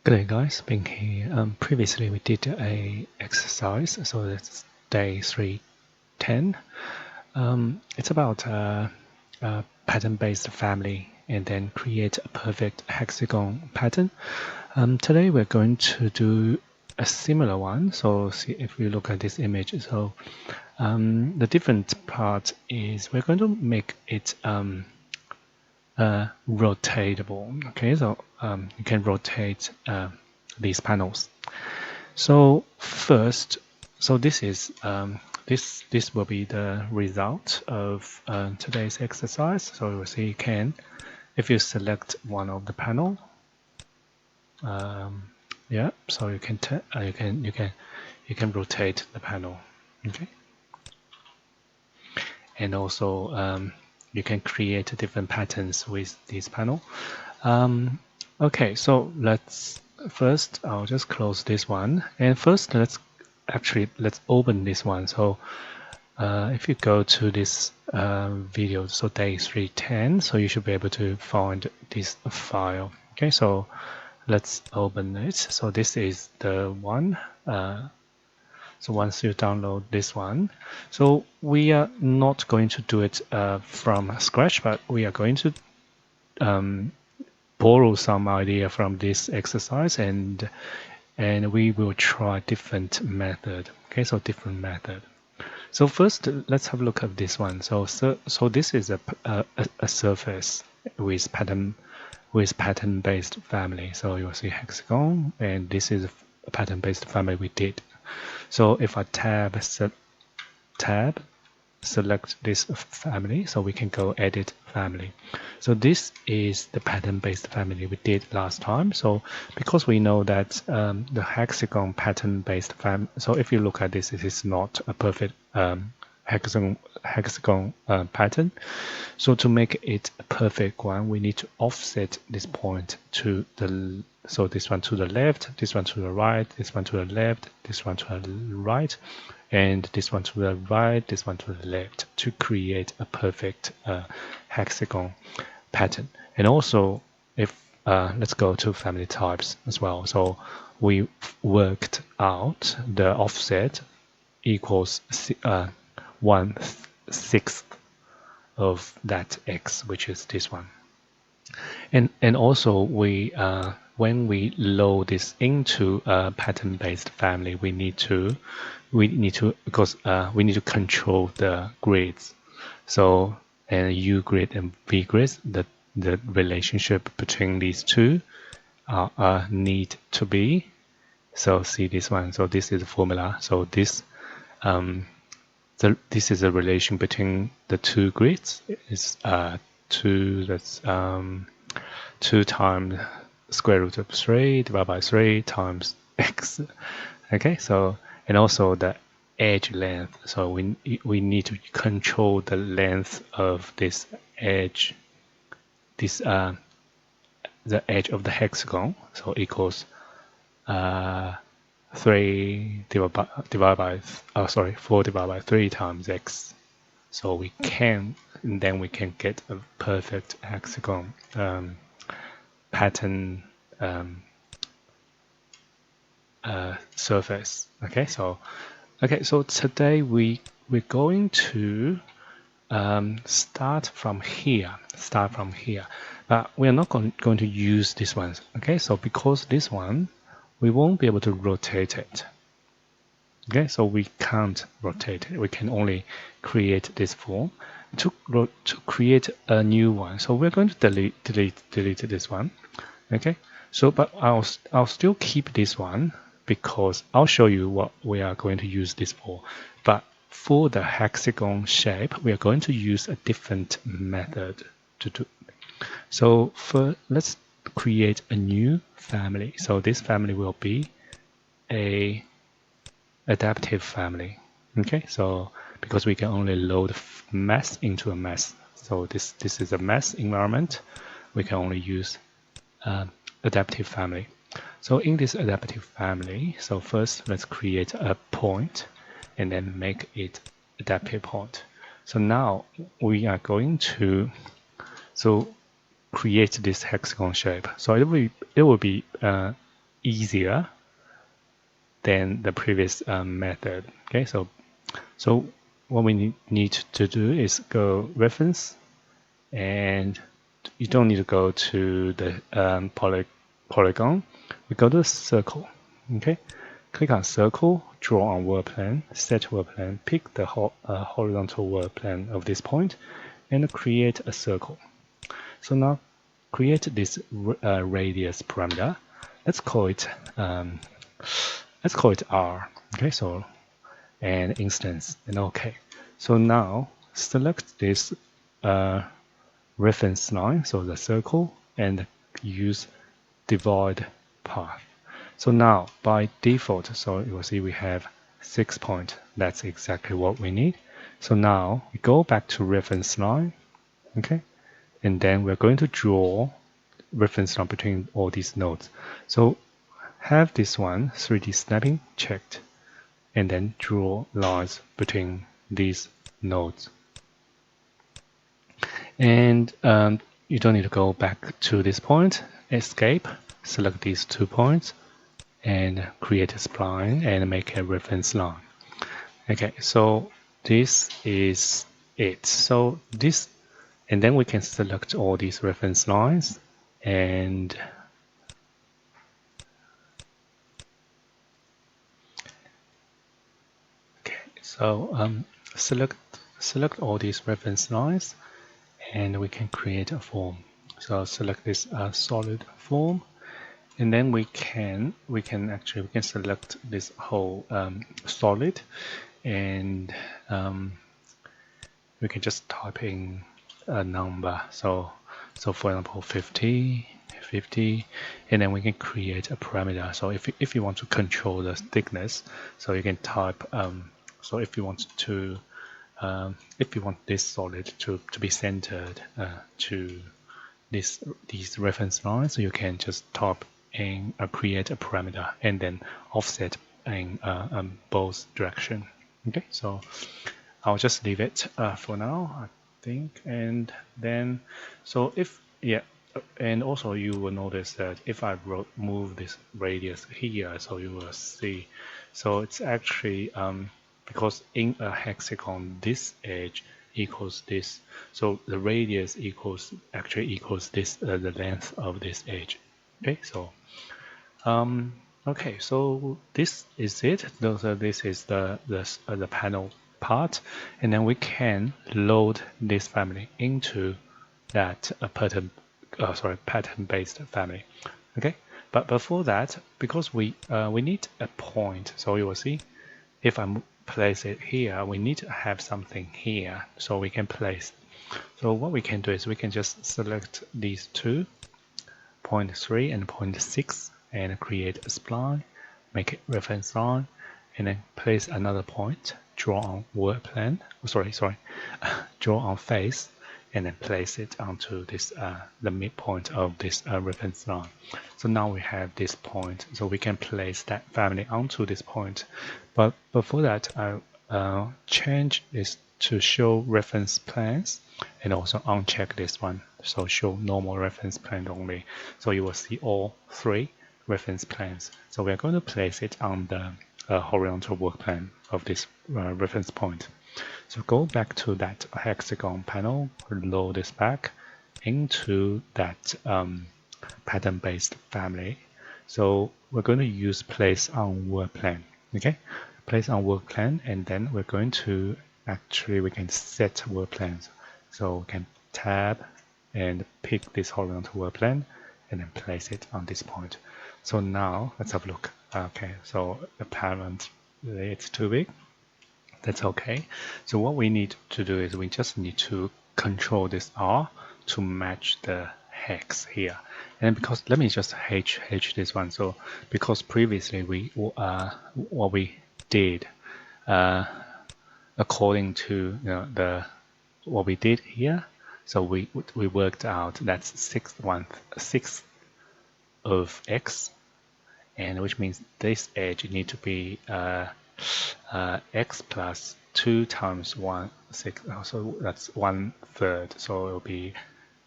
Good day, guys. Being here. Previously we did a exercise, so that's day 310. It's about a pattern-based family and then create a perfect hexagon pattern. Today we're going to do a similar one. So see if we look at this image. So the different part is we're going to make it rotatable. Okay, so you can rotate these panels. So first, so this is this will be the result of today's exercise. So you will see you can, if you select one of the panel, yeah. So you can you can rotate the panel, okay, and also you can create different patterns with this panel. Okay, so let's first I'll just close this one, and first let's open this one. So if you go to this video, so day 310, so you should be able to find this file. Okay, so let's open it. So this is the one. So once you download this one, so we are not going to do it from scratch, but we are going to borrow some idea from this exercise, and we will try different method. Okay, so different method. So first, let's have a look at this one. So this is a surface with pattern-based family. So you'll see hexagon, and this is a pattern-based family we did. So if I tab select this family, so we can go edit family. So this is the pattern-based family we did last time. So because we know that the hexagon pattern-based family, so if you look at this, it is not a perfect hexagon pattern. So to make it a perfect one, we need to offset this point to the, so this one to the left, this one to the right, this one to the left, this one to the right, and this one to the right, this one to the left, to create a perfect hexagon pattern. And also, if let's go to family types as well. So we worked out the offset equals 1/6 of that x, which is this one. And also we when we load this into a pattern-based family, we need to because we need to control the grids. So and U grid and V grids, the relationship between these two need to be. So see this one. So this is the formula. So this this is a relation between the two grids. It's 2, that's 2 times square root of 3 divided by 3 times x. Okay, so and also the edge length. So we need to control the length of this edge, this the edge of the hexagon. So equals 3 divided by 4 divided by 3 times x. So we can, and then we can get a perfect hexagon pattern surface. Okay, so today we're going to start from here, but we are not going to use this one. Okay, so because this one we won't be able to rotate it. Okay, so we can't rotate it. We can only create this form. To create a new one, so we're going to delete this one. Okay, so but I'll still keep this one because I'll show you what we are going to use this for. But for the hexagon shape, we are going to use a different method to do. So let's create a new family. So this family will be a adaptive family. Okay, so because we can only load mass into a mass, so this is a mass environment, we can only use adaptive family. So in this adaptive family, so first let's create a point and then make it adaptive point. So now we are going to create this hexagon shape. So it will be easier than the previous method. Okay, so what we need to do is go reference, and you don't need to go to the polygon. We go to circle. Okay, click on circle, draw on world plan, set world plan, pick the horizontal world plan of this point, and create a circle. So now create this radius parameter. Let's call it R. Okay, so an instance, and OK. So now select this reference line, so the circle, and use divide path. So now by default, so you will see we have 6 points. That's exactly what we need. So now we go back to reference line, okay, and then we're going to draw reference line between all these nodes. So have this one 3D snapping checked, and then draw lines between these nodes. And you don't need to go back to this point. Escape, select these 2 points, and create a spline and make a reference line. Okay, so this is it. So this, and then we can select all these reference lines, and okay, so select all these reference lines, and we can create a form. So select this solid form, and then we can select this whole solid, and we can just type in a number. So for example 50, and then we can create a parameter. So if you want to control the thickness, so you can type so if you want this solid to be centered to these reference lines, so you can just type in create a parameter and then offset in both direction. Okay, so I'll just leave it for now, I think. And then, so if, yeah, and also you will notice that if I move this radius here, so you will see, so it's actually, because in a hexagon, this edge equals this, so the radius actually equals this, the length of this edge. Okay, so okay, so this is it. So this is the panel part, and then we can load this family into that pattern-based family. Okay, but before that, because we need a point, so you will see if I place it here, we need to have something here so we can place. So what we can do is we can just select these two, 0.3 and 0.6, and create a spline, make it reference line, and then place another point, draw on world plan, draw on face, and then place it onto this the midpoint of this reference line. So now we have this point, so we can place that family onto this point. But before that, I'll change this to show reference plans, and also uncheck this one, so show normal reference plan only. So you will see all 3 reference plans. So we are going to place it on the horizontal work plan of this reference point. So go back to that hexagon panel, load this back into that pattern-based family. So we're going to use place on work plan. Okay, place on work plan, and then we're going to we can set work plans. So we can tab and pick this horizontal work plan and then place it on this point. So now let's have a look. Okay, so apparently it's too big. That's okay. So what we need to do is we just need to control this R to match the hex here. And because let me just H this one. So because previously what we did according to what we did here, so we worked out that's 1/6 of x, and which means this edge need to be x plus 2 times 1/6, so that's 1/3. So it will be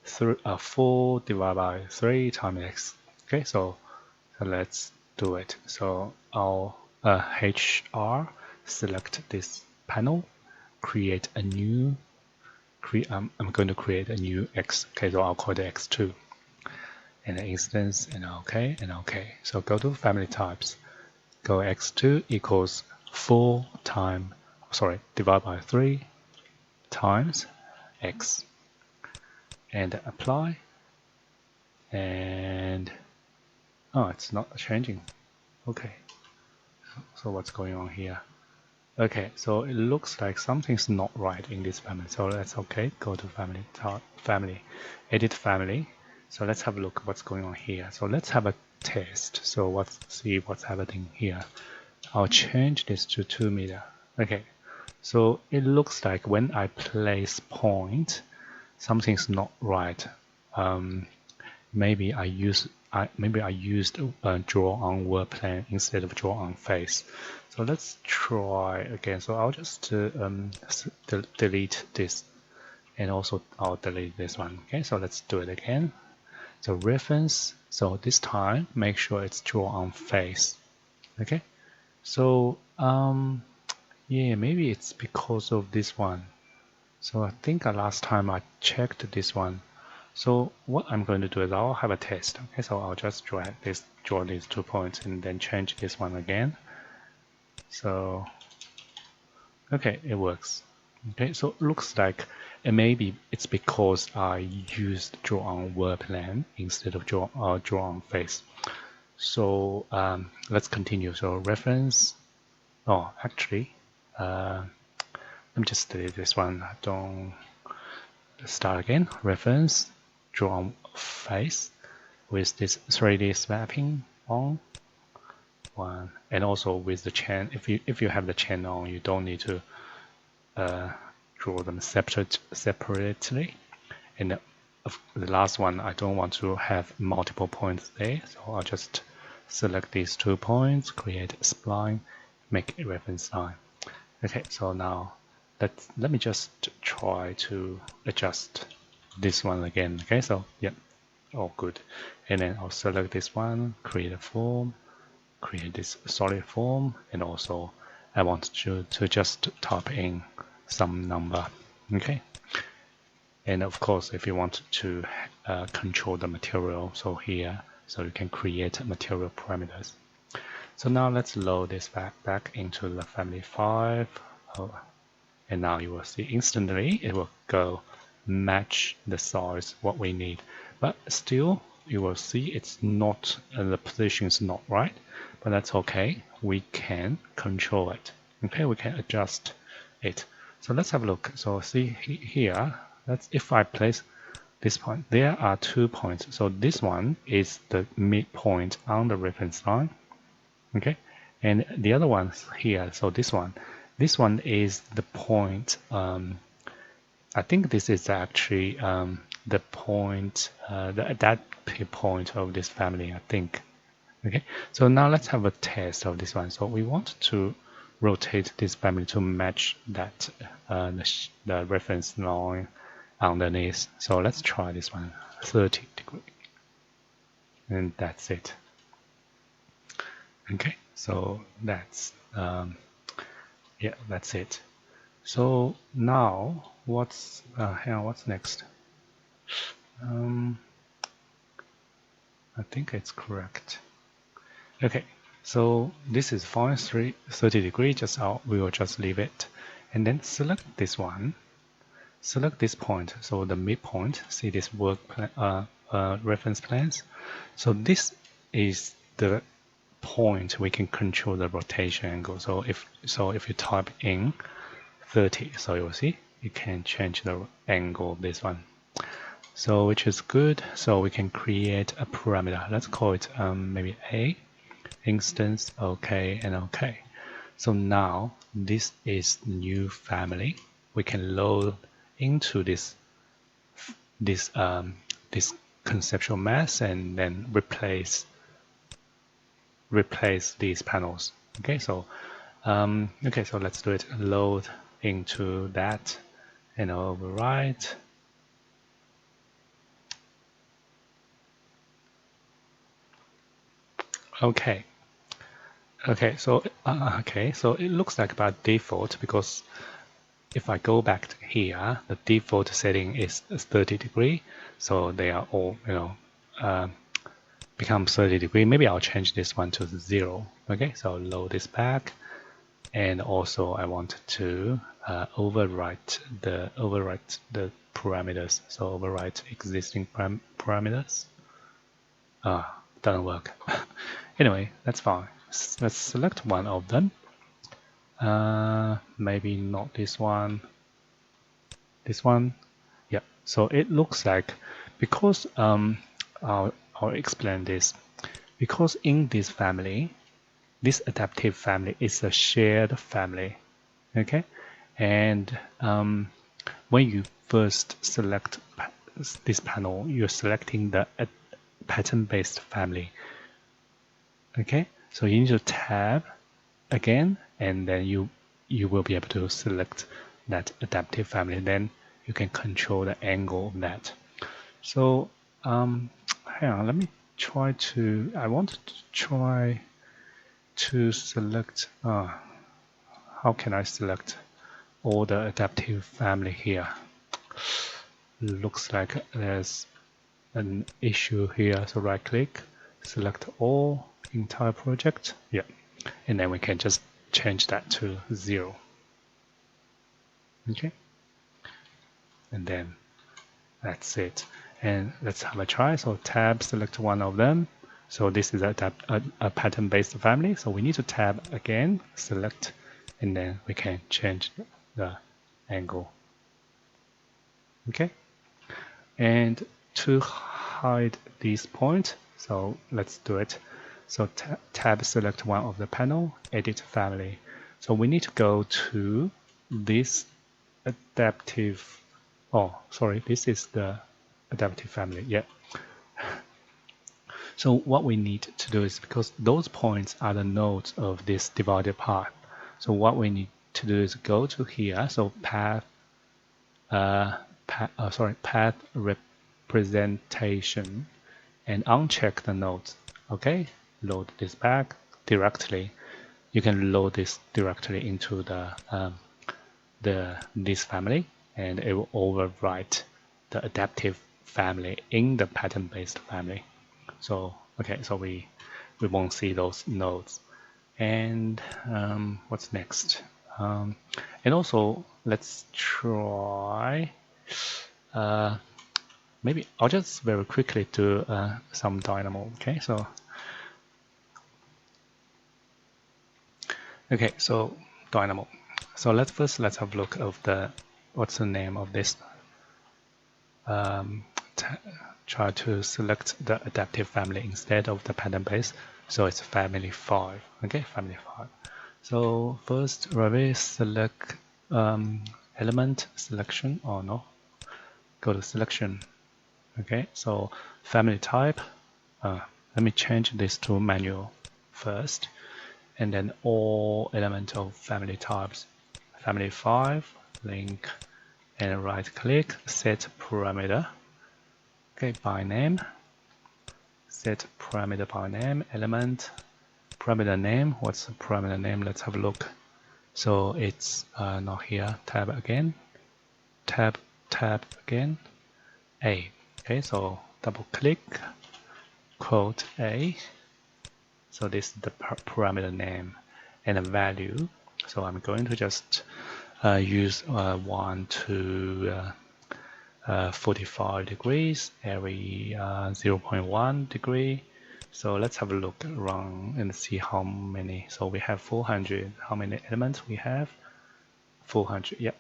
4 divided by 3 times x. Okay, so let's do it. So I'll HR, select this panel, create a new, I'm going to create a new X. Okay, so I'll call it X2. And an instance, and OK, and OK. So go to family types. Go X2 equals 4 times, sorry, divide by 3 times X. And apply. And oh, it's not changing. Okay. So what's going on here? Okay, so it looks like something's not right in this family. So that's okay. Go to family, edit family. So let's have a look what's going on here. So let's have a test. So let's see what's happening here. I'll change this to 2 meter. Okay, so it looks like when I place point, something's not right. Maybe I used draw on work plan instead of draw on face. So let's try again. So I'll just delete this, and also I'll delete this one. Okay, so let's do it again. So reference. So this time, make sure it's draw on face. Okay. So yeah, maybe it's because of this one. So I think last time I checked this one. So what I'm going to do is I'll have a test. Okay, so I'll just draw these 2 points and then change this one again. So okay, it works. Okay, so it looks like maybe it's because I used draw on work plan instead of draw on face. So let's continue. So reference. Oh, actually, let me just delete this one. I don't start again. Reference, draw on face with this 3D swapping on one, and also with the chain. If you have the chain on, you don't need to draw them separately. And the last one, I don't want to have multiple points there, so I'll just select these 2 points, create a spline, make a reference line. Okay, so now let me just try to adjust this one again. Okay, so yep, all good. And then I'll select this one, create a form, create this solid form, and also I want to just type in some number. Okay, and of course, if you want to control the material, so here, so you can create material parameters. So now let's load this back into the family 5. Oh, and now you will see instantly it will go match the size what we need. But still, you will see it's not, the position is not right, but that's okay. We can control it. Okay, we can adjust it. So let's have a look. So see here, if I place this point, there are 2 points. So this one is the midpoint on the reference line. Okay, and the other one's here. So this one is the point. I think this is actually the point, the adaptive point of this family, I think. Okay, so now let's have a test of this one. So we want to rotate this family to match that the reference line underneath. So let's try this one, 30 degrees, and that's it. Okay, so that's yeah, that's it. So now what's next? I think it's correct. Okay, so this is fine, 30 degrees, we will just leave it. And then select this one, select this point, so the midpoint, see this work plan, reference plans. So this is the point we can control the rotation angle. So if you type in 30, so you'll see you can change the angle of this one. So which is good. So we can create a parameter. Let's call it maybe A, instance, OK, and OK. So now this is new family. We can load into this conceptual mass and then replace these panels. Okay, so so let's do it. Load into that and overwrite. Okay, so it looks like by default, because if I go back to here, the default setting is 30°. So they are all, become 30°. Maybe I'll change this one to 0. Okay, so load this back. And also I want to overwrite the parameters. So overwrite existing parameters. Doesn't work. Anyway, that's fine. Let's select one of them. Maybe not this one. This one. Yeah. So it looks like, because I'll explain this. Because in this family, this adaptive family is a shared family. Okay, and when you first select this panel, you're selecting the pattern-based family. Okay, so you need to tab again, and then you will be able to select that adaptive family. Then you can control the angle of that. So hang on, let me try to. I want to try to select. How can I select all the adaptive family here? Looks like there's an issue here. So right click, select all, entire project. Yeah. And then we can just change that to 0. Okay. And then that's it. And let's have a try. So tab, select one of them. So this is a pattern-based family. So we need to tab again, select, and then we can change the angle. Okay. And to hide this point, so let's do it. So tab, select one of the panel, edit family. So we need to go to this adaptive. Oh, sorry, this is the adaptive family. Yeah. So what we need to do is, because those points are the nodes of this divided part. So what we need to do is go to here. So path representation, and uncheck the nodes. Okay, load this back directly. You can load this directly into this family, and it will overwrite the adaptive family in the pattern-based family. So okay, so we won't see those nodes. And what's next? And also let's try. Maybe I'll just very quickly do some Dynamo. Okay, so Dynamo. So let's have a look of what's the name of this. Try to select the adaptive family instead of the pattern base. So it's family 5. Okay, family 5. So first, Revit select element selection. Oh no, go to selection. Okay, so family type. Let me change this to manual first, and then all element of family types. Family 5, link, and right click, set parameter. Okay, by name. Set parameter by name, element, parameter name. What's the parameter name? Let's have a look. So it's not here. Tab again. Tab again. A. Okay, so double click, quote A. So this is the parameter name and a value. So I'm going to just use 1 to 45 degrees, every 0.1 degree. So let's have a look around and see how many. So we have 400. How many elements we have? 400. Yep,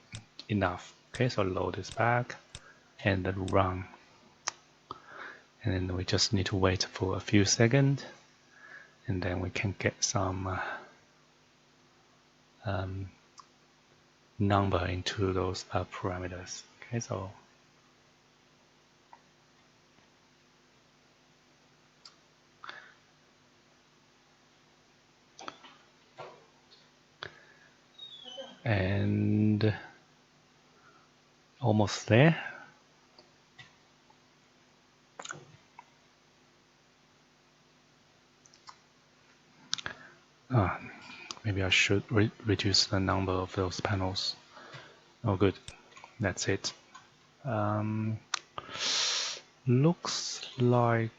enough. Okay, so load this back and then run. And then we just need to wait for a few seconds, and then we can get some number into those parameters. Okay, so and almost there. Maybe I should reduce the number of those panels. Oh, good. That's it. Looks like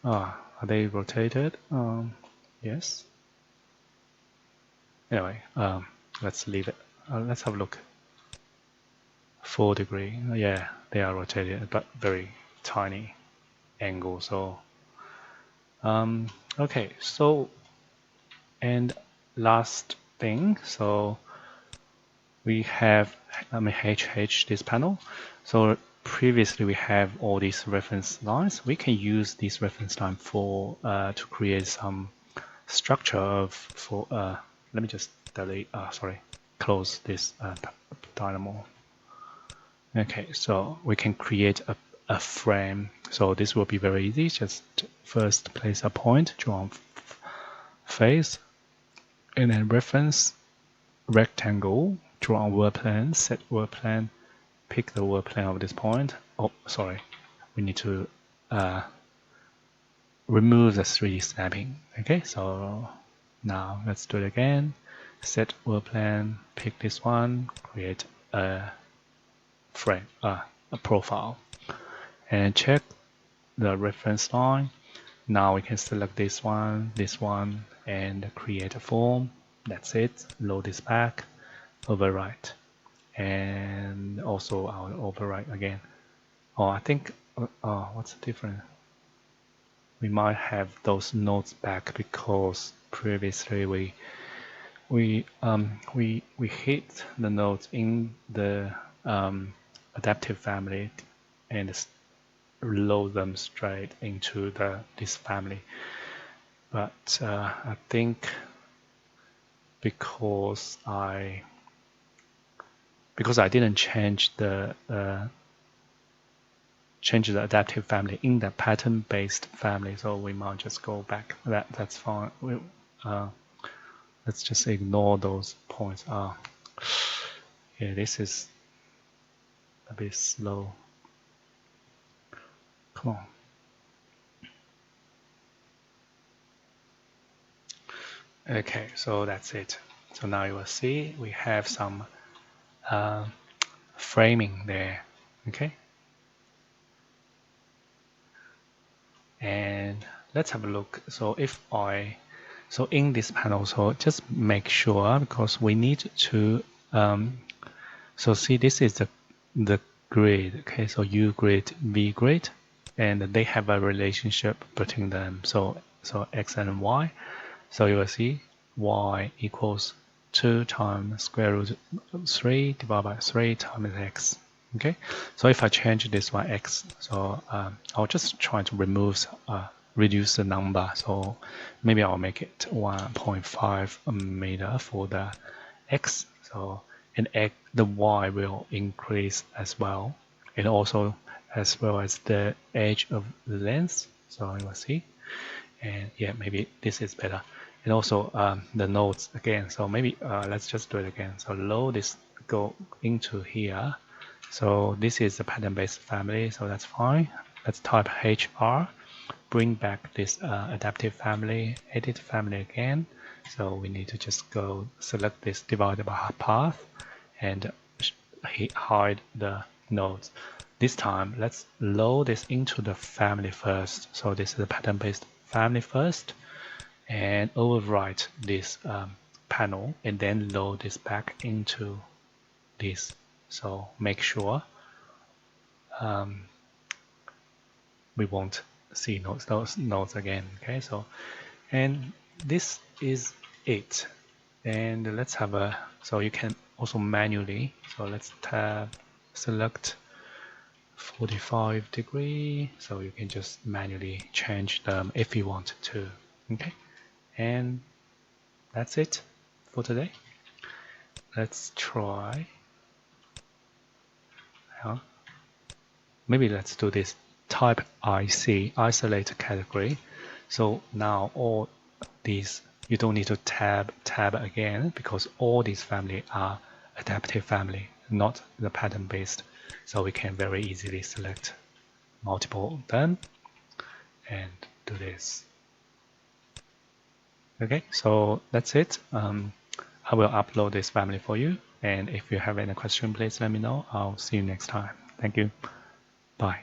are they rotated? Yes. Anyway, let's leave it. Let's have a look. 4 degree. Yeah, they are rotated, but very tiny angle. So, okay. So, and last thing. So we have, HH this panel. So previously we have all these reference lines. We can use this reference line for to create some structure of for. Let me just delete. Sorry, close this Dynamo. Okay, so we can create a frame. So this will be very easy. Just first place a point, draw face, and then reference rectangle, draw a world plan, set world plan, pick the world plan of this point. Oh, sorry, we need to remove the 3D snapping. Okay, so now let's do it again. Set world plan, pick this one, create a frame, a profile, and check the reference line. Now we can select this one, and create a form. That's it. Load this back, overwrite, and also I'll overwrite again. Oh, I think. What's the difference? We might have those nodes back because previously we hit the nodes in the adaptive family and load them straight into this family. But I think because I didn't change the adaptive family in the pattern-based family, so we might just go back. That's fine. Let's just ignore those points. Yeah, this is a bit slow. Come on. Okay, so that's it. So now you will see we have some framing there. Okay. And let's have a look. So in this panel, so just make sure, because we need to so see, this is the grid. Okay, so U grid, V grid, and they have a relationship between them. So X and Y. So you will see Y equals 2 times square root 3 divided by 3 times X. Okay, so if I change this one X, so I'll just try to reduce the number. So maybe I'll make it 1.5 meter for the X. So and the Y will increase as well, and also as well as the edge of the length. So you will see, and yeah, maybe this is better. And also the nodes again. So maybe let's just do it again. So load this, go into here. So this is the pattern-based family, so that's fine. Let's type HR, bring back this adaptive family, edit family again. So we need to just go select this divided by path and hide the nodes. This time, let's load this into the family first. So this is the pattern-based family first, and overwrite this panel, and then load this back into this. So make sure we won't see those nodes again. Okay, so and this is it. And let's have a, so you can also manually, so let's tab, select 45 degree, so you can just manually change them if you want to. Okay, and that's it for today. Let's try. Maybe let's do this type IC, isolated category. So now all these, you don't need to tab again, because all these family are adaptive family, not the pattern based. So we can very easily select multiple of them and do this. Okay, so that's it. I will upload this family for you. And if you have any question, please let me know. I'll see you next time. Thank you. Bye.